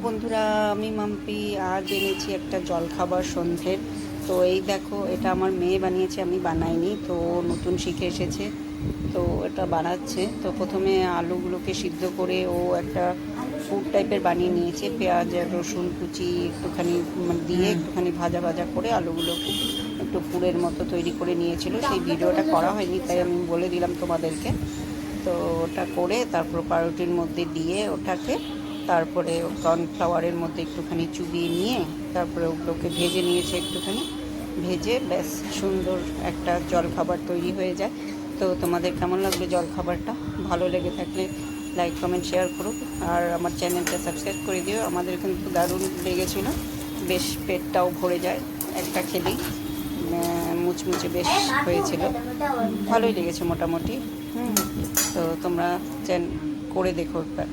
বন্ধুরা, আমি মাম্পি আজ এনেছি একটা জলখাবার সন্ধ্যের। তো এই দেখো, এটা আমার মেয়ে বানিয়েছে, আমি বানাইনি। তো ও নতুন শিখে এসেছে, তো এটা বানাচ্ছে। তো প্রথমে আলুগুলোকে সিদ্ধ করে ও একটা পুর টাইপের বানিয়ে নিয়েছে। পেঁয়াজ আর রসুন কুচি একটুখানি দিয়ে একটুখানি ভাজা ভাজা করে আলুগুলোকে একটু পুরের মতো তৈরি করে নিয়েছিল। সেই ভিডিওটা করা হয়নি, তাই আমি বলে দিলাম তোমাদেরকে। তো ওটা করে তারপর পাউরুটির মধ্যে দিয়ে ওটাকে, তারপরে কর্নফ্লাওয়ারের মধ্যে একটুখানি চুবিয়ে নিয়ে তারপরে ওগুলোকে ভেজে নিয়েছে। একটুখানি ভেজে ব্যাস সুন্দর একটা জলখাবার তৈরি হয়ে যায়। তো তোমাদের কেমন লাগলো জলখাবারটা? ভালো লেগে থাকলে লাইক কমেন্ট শেয়ার করো, আর আমার চ্যানেলটা সাবস্ক্রাইব করে দিও। আমাদের কিন্তু দারুণ লেগেছিলো, বেশ পেটটাও ভরে যায় একটা খেলেই। মুচমুচে বেশ হয়েছিল, ভালোই লেগেছে মোটামুটি। তো তোমরা করে দেখো একবার।